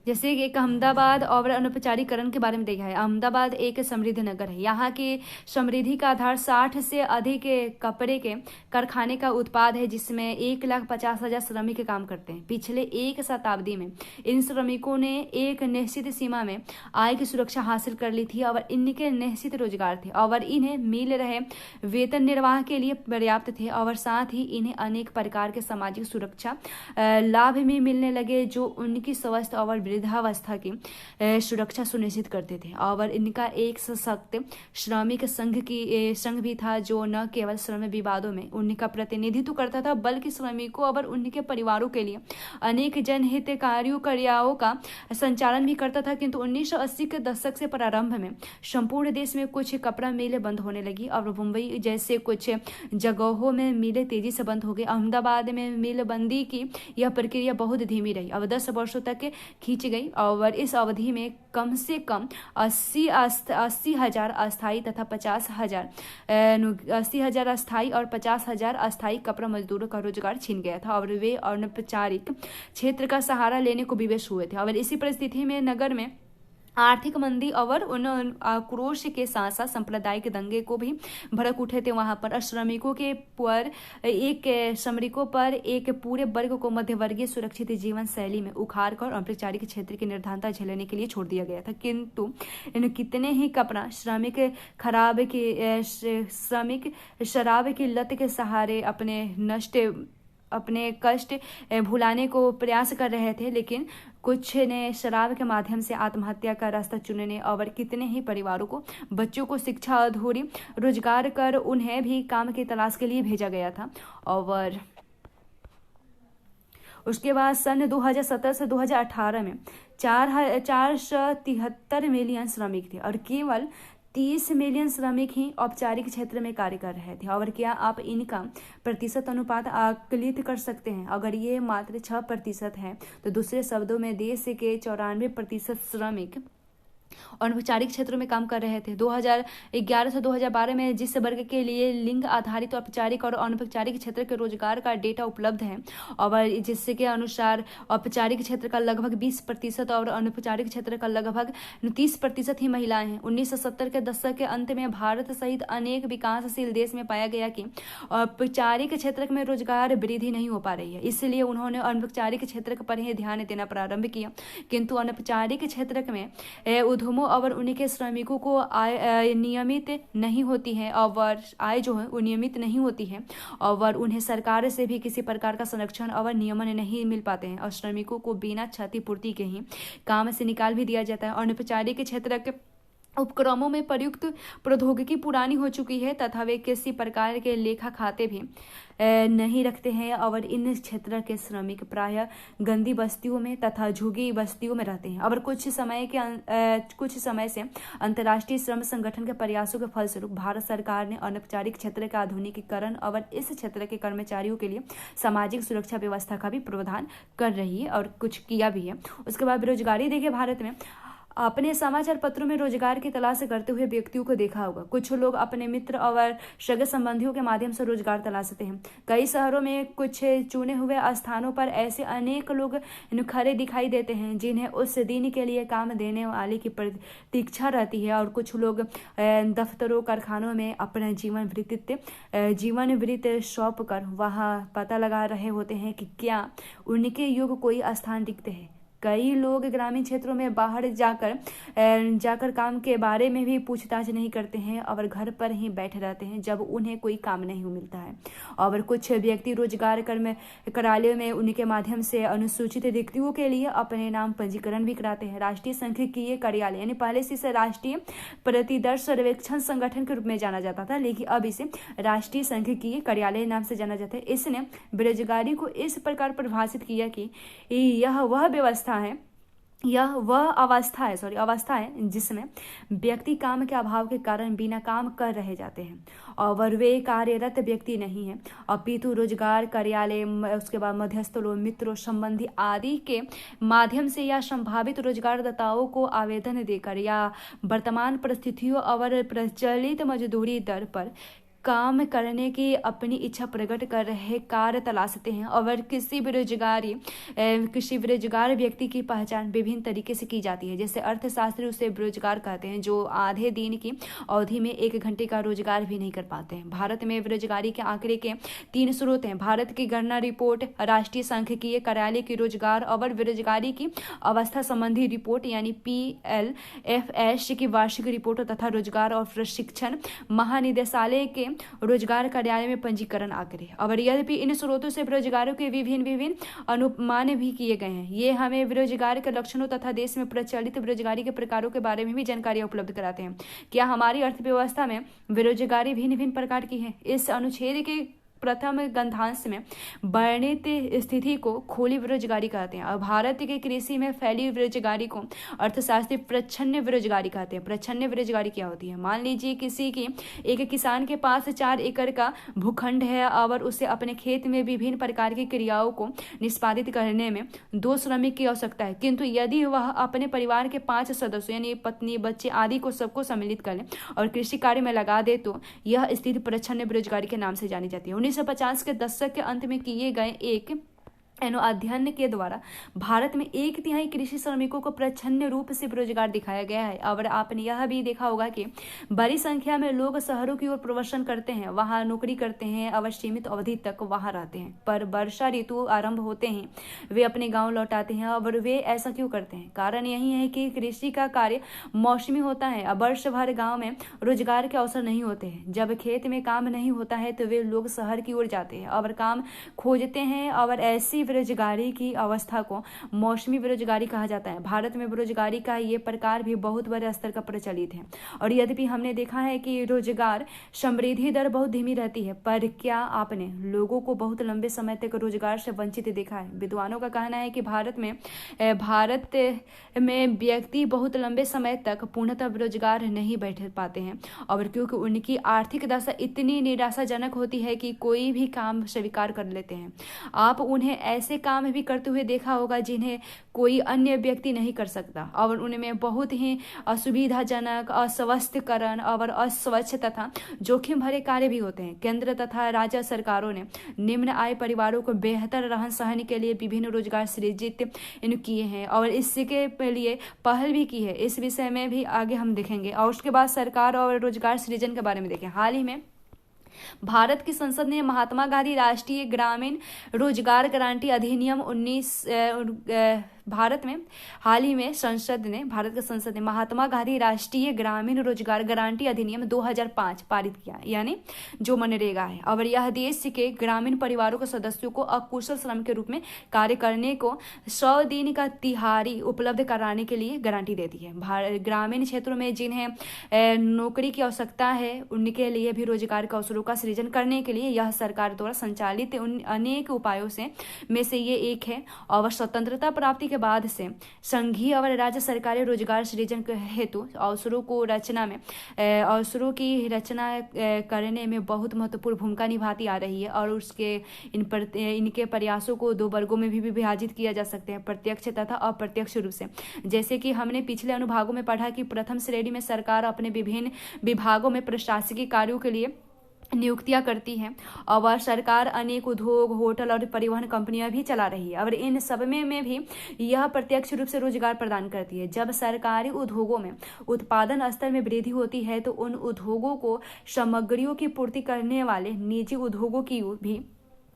जैसे कि एक अहमदाबाद और अनौपचारिकरण के बारे में देखा है। अहमदाबाद एक समृद्ध नगर है। यहाँ की समृद्धि का आधार 60 से अधिक कपड़े के कारखाने का उत्पाद है जिसमें 1,50,000 श्रमिक काम करते हैं। पिछले एक शताब्दी में इन श्रमिकों ने एक निश्चित सीमा में आय की सुरक्षा हासिल कर ली थी और इनके निश्चित रोजगार थे और इन्हें मिल रहे वेतन निर्वाह के लिए पर्याप्त थे और साथ ही इन्हें अनेक प्रकार के सामाजिक सुरक्षा लाभ भी मिलने लगे जो उनकी स्वास्थ्य और वृद्धावस्था की सुरक्षा सुनिश्चित करते थे। और इनका एक सशक्त श्रमिक संघ भी था जो न केवल श्रम विवादों में उनका प्रतिनिधित्व करता था बल्कि श्रमिकों और उनके परिवारों के लिए अनेक जनहितकारी क्रियाओं का संचालन भी करता था। किंतु 1980 के दशक से प्रारंभ में संपूर्ण देश में कुछ कपड़ा मिलें बंद होने लगी और मुंबई जैसे कुछ जगहों में मिलें तेजी से बंद हो गई। अहमदाबाद में मिल बंदी की यह प्रक्रिया बहुत धीमी रही और 10 वर्षों तक खींच गई और इस अवधि में कम से कम 80,000 अस्थायी तथा 80,000 अस्थायी और 50,000 अस्थायी कपड़ा मजदूरों का रोजगार छीन गया था और वे अनौपचारिक क्षेत्र का सहारा लेने को विवश हुए थे। और इसी परिस्थिति में नगर में आर्थिक मंदी और उन आक्रोश के साथ साथ सांप्रदायिक दंगे को भी भड़क उठे थे। वहां पर श्रमिकों पर एक पूरे वर्ग को मध्यवर्गीय सुरक्षित जीवन शैली में उखाड़ कर औपचारिक क्षेत्र की निर्धनता झेलने के लिए छोड़ दिया गया था। किंतु इन कितने ही कपड़ा श्रमिक शराब की लत के सहारे अपने कष्ट भुलाने को प्रयास कर रहे थे, लेकिन कुछ ने शराब के माध्यम से आत्महत्या का रास्ता चुनने और कितने ही परिवारों को बच्चों को शिक्षा अधूरी रोजगार कर उन्हें भी काम की तलाश के लिए भेजा गया था। और उसके बाद सन 2017 से 2018 में 473 मिलियन श्रमिक थे और केवल 30 मिलियन श्रमिक ही औपचारिक क्षेत्र में कार्य कर रहे थे। और क्या आप इनका प्रतिशत अनुपात आकलित कर सकते हैं? अगर ये मात्र 6% है तो दूसरे शब्दों में देश के 94% श्रमिक अनौपचारिक क्षेत्रों में काम कर रहे थे। 2011 से 2012 में जिस वर्ग के लिए लिंग आधारित औपचारिक और अनौपचारिक क्षेत्र के रोजगार का डेटा उपलब्ध है और जिसके अनुसार औपचारिक क्षेत्र का लगभग 20% और अनौपचारिक क्षेत्र का लगभग 30% ही महिलाएं हैं। 1970 के दशक के अंत में भारत सहित अनेक विकासशील देश में पाया गया कि औपचारिक क्षेत्र में रोजगार वृद्धि नहीं हो पा रही है, इसलिए उन्होंने अनौपचारिक क्षेत्र पर ही ध्यान देना प्रारंभ किया। किंतु अनौपचारिक क्षेत्र में उद्यमों और उनके श्रमिकों को आय नियमित नहीं होती है और आय जो है वो नियमित नहीं होती है और उन्हें सरकार से भी किसी प्रकार का संरक्षण और नियमन नहीं मिल पाते हैं और श्रमिकों को बिना क्षतिपूर्ति के ही काम से निकाल भी दिया जाता है। अनौपचारिक क्षेत्र के उपक्रमों में प्रयुक्त प्रौद्योगिकी पुरानी हो चुकी है तथा वे किसी प्रकार के लेखा खाते भी नहीं रखते हैं और इन क्षेत्र के श्रमिक प्रायः गंदी बस्तियों में तथा झुग्गी बस्तियों में रहते हैं। और कुछ समय से अंतर्राष्ट्रीय श्रम संगठन के प्रयासों के फलस्वरूप भारत सरकार ने अनौपचारिक क्षेत्र का आधुनिकीकरण और इस क्षेत्र के कर्मचारियों के लिए सामाजिक सुरक्षा व्यवस्था का भी प्रावधान कर रही है और कुछ किया भी है। उसके बाद बेरोजगारी देखिए, भारत में अपने समाचार पत्रों में रोजगार की तलाश करते हुए व्यक्तियों को देखा होगा। कुछ लोग अपने मित्र और सगे संबंधियों के माध्यम से रोजगार तलाशते हैं। कई शहरों में कुछ चुने हुए स्थानों पर ऐसे अनेक लोग खड़े दिखाई देते हैं जिन्हें उस दिन के लिए काम देने वाले की प्रतीक्षा रहती है और कुछ लोग दफ्तरों कारखानों में अपना जीवन वृत्त सौंप कर वहाँ पता लगा रहे होते हैं कि क्या उनके योग्य कोई स्थान दिखते हैं। कई लोग ग्रामीण क्षेत्रों में बाहर जाकर काम के बारे में भी पूछताछ नहीं करते हैं और घर पर ही बैठे रहते हैं जब उन्हें कोई काम नहीं मिलता है। और कुछ व्यक्ति रोजगार कार्यालयों में उनके माध्यम से अनुसूचित व्यक्तियों के लिए अपने नाम पंजीकरण भी कराते हैं। राष्ट्रीय सांख्यिकीय कार्यालय यानी पहले से इसे राष्ट्रीय प्रतिदर्श सर्वेक्षण संगठन के रूप में जाना जाता था, लेकिन अब इसे राष्ट्रीय सांख्यिकीय कार्यालय नाम से जाना जाता है। इसने बेरोजगारी को इस प्रकार परिभाषित किया कि यह अवस्था है जिसमें व्यक्ति काम के अभाव के कारण बिना काम कर रह जाते हैं और वे कार्यरत व्यक्ति नहीं है, अपितु रोजगार कार्यालय, उसके बाद मध्यस्थलों, मित्रों, संबंधी आदि के माध्यम से या संभावित रोजगारदाताओं को आवेदन देकर या वर्तमान परिस्थितियों और प्रचलित मजदूरी दर पर काम करने की अपनी इच्छा प्रकट कर रहे कार्य तलाशते हैं। और किसी बेरोजगार व्यक्ति की पहचान विभिन्न तरीके से की जाती है। जैसे अर्थशास्त्री उसे बेरोजगार कहते हैं जो आधे दिन की अवधि में 1 घंटे का रोजगार भी नहीं कर पाते हैं। भारत में बेरोजगारी के आंकड़े के 3 स्रोत हैं: भारत की गणना रिपोर्ट, राष्ट्रीय सांख्यिकीय कार्यालय की रोजगार और बेरोजगारी की अवस्था संबंधी रिपोर्ट यानी PLFS की वार्षिक रिपोर्ट तथा रोजगार और प्रशिक्षण महानिदेशालय के रोजगार कार्यालय में पंजीकरण आंकड़े। और यद्यपि इन स्रोतों से बेरोजगारों के विभिन्न अनुमान भी किए गए हैं, ये हमें बेरोजगार के लक्षणों तथा देश में प्रचलित बेरोजगारी के प्रकारों के बारे में भी जानकारी उपलब्ध कराते हैं। क्या हमारी अर्थव्यवस्था में बेरोजगारी भिन्न प्रकार की है? इस अनुच्छेद के प्रथम गंधांश में वर्णित स्थिति को खुली बेरोजगारी कहते हैं और भारत के कृषि में फैली बेरोजगारी को अर्थशास्त्री प्रच्छन्न बेरोजगारी कहते हैं। प्रच्छन्न बेरोजगारी क्या होती है? मान लीजिए एक किसान के पास 4 एकड़ का भूखंड है और उसे अपने खेत में विभिन्न प्रकार की क्रियाओं को निष्पादित करने में 2 श्रमिक की आवश्यकता है, किंतु यदि वह अपने परिवार के 5 सदस्यों यानी पत्नी, बच्चे आदि को सबको सम्मिलित कर ले और कृषि कार्य में लगा दे तो यह स्थिति प्रच्छन्न बेरोजगारी के नाम से जानी जाती है। 1950 के दशक के अंत में किए गए एक अध्ययन के द्वारा भारत में 1/3 कृषि श्रमिकों को प्रच्छन्न रूप से बेरोजगार दिखाया गया है। और आपने यह भी देखा होगा कि बड़ी संख्या में लोग शहरों की ओर प्रवासन करते हैं, वहां नौकरी करते हैं और सीमित अवधि तक वहां रहते हैं, पर वर्षा ऋतु आरंभ होते हैं वे अपने गांव लौट आते हैं। और वे ऐसा क्यों करते हैं? कारण यही है कि कृषि का कार्य मौसमी होता है और वर्ष भर गाँव में रोजगार के अवसर नहीं होते हैं। जब खेत में काम नहीं होता है तो वे लोग शहर की ओर जाते हैं और काम खोजते हैं और ऐसी बेरोजगारी की अवस्था को मौसमी बेरोजगारी कहा जाता है। भारत में बेरोजगारी का ये प्रकार भी बहुत बड़े स्तर का प्रचलित है और यद्यपि हमने देखा है कि रोजगार समृद्धि दर बहुत धीमी रहती है, पर क्या आपने लोगों को बहुत लंबे समय तक रोजगार से वंचित देखा है? विद्वानों का कहना है कि भारत में व्यक्ति बहुत लंबे समय तक पूर्णतः बेरोजगार नहीं बैठ पाते हैं और क्योंकि उनकी आर्थिक दशा इतनी निराशाजनक होती है कि कोई भी काम स्वीकार कर लेते हैं। आप उन्हें ऐसे काम भी करते हुए देखा होगा जिन्हें कोई अन्य व्यक्ति नहीं कर सकता, और उनमें बहुत ही असुविधाजनक, अस्वस्थकरण और अस्वच्छ तथा जोखिम भरे कार्य भी होते हैं। केंद्र तथा राज्य सरकारों ने निम्न आय परिवारों को बेहतर रहन सहन के लिए विभिन्न रोजगार सृजित किए हैं और इसके लिए पहल भी की है। इस विषय में भी आगे हम देखेंगे। और उसके बाद सरकार और रोजगार सृजन के बारे में देखें। हाल ही में भारत की संसद ने महात्मा गांधी राष्ट्रीय ग्रामीण रोजगार गारंटी अधिनियम 19 भारत की संसद ने महात्मा गांधी राष्ट्रीय ग्रामीण रोजगार गारंटी अधिनियम 2005 पारित किया, यानी जो मनरेगा है। और यह देश के ग्रामीण परिवारों के सदस्यों को अकुशल श्रम के रूप में कार्य करने को 100 दिन का तिहारी उपलब्ध कराने के लिए गारंटी देती है। ग्रामीण क्षेत्रों में जिन्हें नौकरी की आवश्यकता है उनके लिए भी रोजगार के अवसरों का सृजन करने के लिए यह सरकार द्वारा संचालित उन अनेक उपायों में से ये एक है। और स्वतंत्रता प्राप्ति के बाद से संघीय और राज्य सरकारें रोजगार सृजन हेतु अवसरों की रचना करने में बहुत महत्वपूर्ण भूमिका निभाती आ रही है। और इनके प्रयासों को 2 वर्गों में भी विभाजित किया जा सकता है, प्रत्यक्ष तथा अप्रत्यक्ष रूप से। जैसे कि हमने पिछले अनुभागों में पढ़ा कि प्रथम श्रेणी में सरकार अपने विभिन्न विभागों में प्रशासकीय कार्यों के लिए नियुक्तियां करती है और सरकार अनेक उद्योग, होटल और परिवहन कंपनियां भी चला रही है। और इन सब में भी यह प्रत्यक्ष रूप से रोजगार प्रदान करती है। जब सरकारी उद्योगों में उत्पादन स्तर में वृद्धि होती है तो उन उद्योगों को सामग्रियों की पूर्ति करने वाले निजी उद्योगों की भी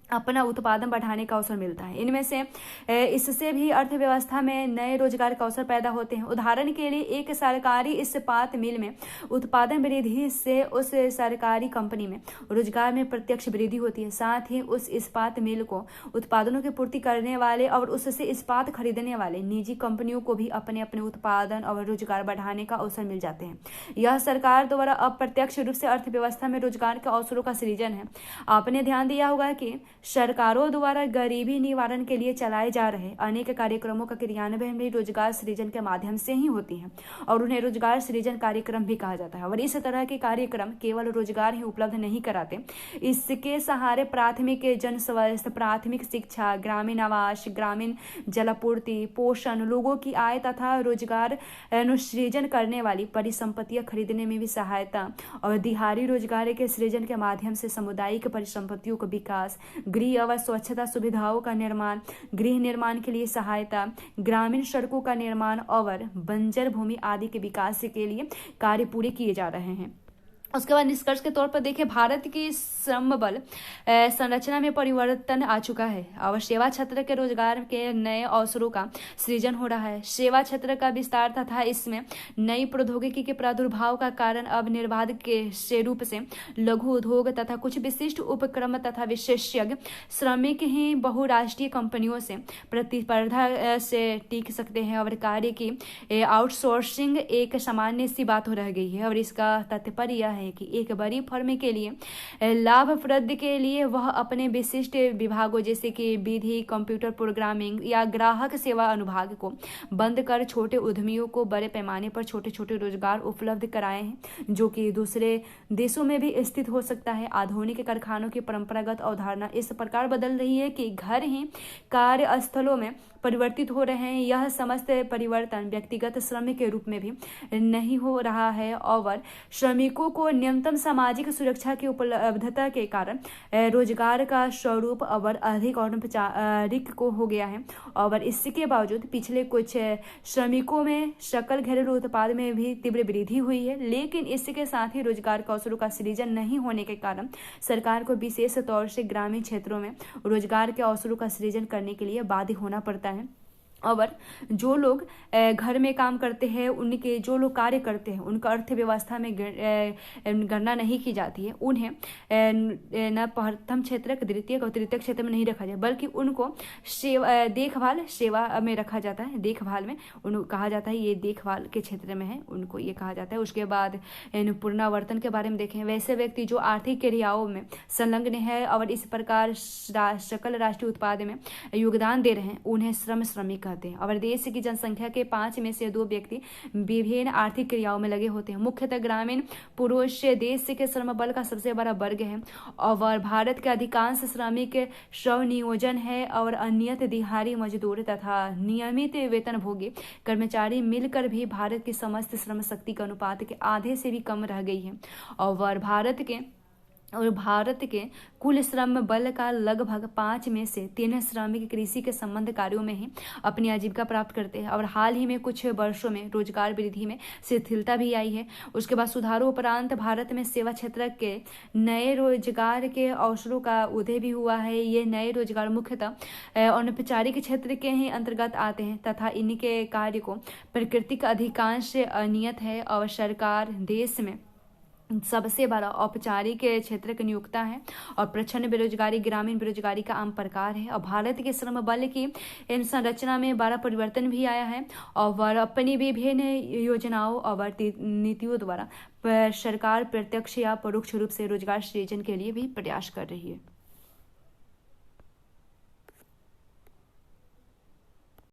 अपना उत्पादन बढ़ाने का अवसर मिलता है। इनमें से इससे भी अर्थव्यवस्था में नए रोजगार के अवसर पैदा होते हैं। उदाहरण के लिए एक सरकारी इस्पात मिल में उत्पादन वृद्धि से उस सरकारी कंपनी में रोजगार में प्रत्यक्ष वृद्धि होती है। साथ ही उस इस्पात मिल को उत्पादनों की पूर्ति करने वाले और उससे इस्पात खरीदने वाले निजी कंपनियों को भी अपने अपने उत्पादन और रोजगार बढ़ाने का अवसर मिल जाते हैं। यह सरकार द्वारा अप्रत्यक्ष रूप से अर्थव्यवस्था में रोजगार के अवसरों का सृजन है। आपने ध्यान दिया होगा कि सरकारों द्वारा गरीबी निवारण के लिए चलाए जा रहे अनेक कार्यक्रमों का क्रियान्वयन भी रोजगार सृजन के माध्यम से ही होती है और उन्हें रोजगार सृजन कार्यक्रम भी कहा जाता है। और इस तरह के कार्यक्रम केवल रोजगार ही उपलब्ध नहीं कराते, इसके सहारे प्राथमिक जन स्वास्थ्य, प्राथमिक शिक्षा, ग्रामीण आवास, ग्रामीण जलापूर्ति, पोषण, लोगों की आय तथा रोजगार सृजन करने वाली परिसंपत्तियां खरीदने में भी सहायता और दिहाड़ी रोजगार के सृजन के माध्यम से सामुदायिक परिसंपत्तियों का विकास, गृह और स्वच्छता सुविधाओं का निर्माण, गृह निर्माण के लिए सहायता, ग्रामीण सड़कों का निर्माण और बंजर भूमि आदि के विकास के लिए कार्य पूरे किए जा रहे हैं। उसके बाद निष्कर्ष के तौर पर देखें, भारत की श्रम बल संरचना में परिवर्तन आ चुका है और सेवा क्षेत्र के रोजगार के नए अवसरों का सृजन हो रहा है। सेवा क्षेत्र का विस्तार तथा इसमें नई प्रौद्योगिकी के प्रादुर्भाव का कारण अब निर्बाध के रूप से लघु उद्योग तथा कुछ विशिष्ट उपक्रम तथा विशेषज्ञ श्रमिक ही बहुराष्ट्रीय कंपनियों से प्रतिस्पर्धा से टीक सकते हैं और कार्य की आउटसोर्सिंग एक सामान्य सी बात हो रह गई है। और इसका तात्पर्य यह है कि एक बड़ी फर्म के लिए लाभप्रद के लिए वह अपने विशिष्ट विभागों जैसे कि विधि, कंप्यूटर प्रोग्रामिंग या ग्राहक सेवा अनुभाग को बंद कर छोटे उद्यमियों को बड़े पैमाने पर छोटे छोटे रोजगार उपलब्ध कराए हैं, जो कि दूसरे देशों में भी स्थित हो सकता है। आधुनिक कारखानों की परंपरागत अवधारणा इस प्रकार बदल रही है कि घर ही कार्यस्थलों में परिवर्तित हो रहे हैं। यह समस्त परिवर्तन व्यक्तिगत श्रम के रूप में भी नहीं हो रहा है और श्रमिकों को न्यूनतम सामाजिक सुरक्षा की उपलब्धता के कारण रोजगार का स्वरूप और अधिक औपचारिक को हो गया है। और इसके बावजूद पिछले कुछ श्रमिकों में सकल घरेलू उत्पाद में भी तीव्र वृद्धि हुई है, लेकिन इसके साथ ही रोजगार के अवसरों का सृजन नहीं होने के कारण सरकार को विशेष तौर से ग्रामीण क्षेत्रों में रोजगार के अवसरों का सृजन करने के लिए बाध्य होना पड़ता है। और जो लोग घर में काम करते हैं, उनके जो लोग कार्य करते हैं, उनका अर्थव्यवस्था में गणना नहीं की जाती है। उन्हें न प्रथम क्षेत्र, द्वितीय और तृतीय क्षेत्र में नहीं रखा जाए, बल्कि उनको देखभाल सेवा में रखा जाता है। देखभाल में उनको कहा जाता है ये देखभाल के क्षेत्र में है, उनको ये कहा जाता है। उसके बाद पुनरावर्तन के बारे में देखें, वैसे व्यक्ति जो आर्थिक क्रियाओं में संलग्न है और इस प्रकार सकल राष्ट्रीय उत्पाद में योगदान दे रहे हैं, उन्हें श्रमिक कहते हैं। और देश की जनसंख्या के 5 में से 2 व्यक्ति विभिन्न आर्थिक क्रियाओं में लगे होते हैं। मुख्यतः ग्रामीण पुरुष देश के श्रम बल का सबसे बड़ा वर्ग है और भारत के अधिकांश श्रमिक स्वनियोजन है और अनियत दिहाड़ी मजदूर तथा नियमित वेतनभोगी कर्मचारी मिलकर भी भारत की समस्त श्रम शक्ति के अनुपात के आधे से भी कम रह गई है। और भारत के कुल श्रम बल का लगभग 5 में से 3 श्रमिक कृषि के संबंध कार्यों में ही अपनी आजीविका प्राप्त करते हैं। और हाल ही में कुछ वर्षों में रोजगार वृद्धि में शिथिलता भी आई है। उसके बाद सुधारों उपरांत भारत में सेवा क्षेत्र के नए रोजगार के अवसरों का उदय भी हुआ है। ये नए रोजगार मुख्यतः अनौपचारिक क्षेत्र के ही अंतर्गत आते हैं तथा इनके कार्य को प्रकृति का अधिकांश अनियत है और सरकार देश में सबसे बड़ा औपचारिक क्षेत्र की नियोक्ता है। और प्रच्छन्न बेरोजगारी ग्रामीण बेरोजगारी का आम प्रकार है। और भारत के श्रम बल की संरचना में बड़ा परिवर्तन भी आया है और अपनी विभिन्न योजनाओं और नीतियों द्वारा सरकार प्रत्यक्ष या परोक्ष रूप से रोजगार सृजन के लिए भी प्रयास कर रही है।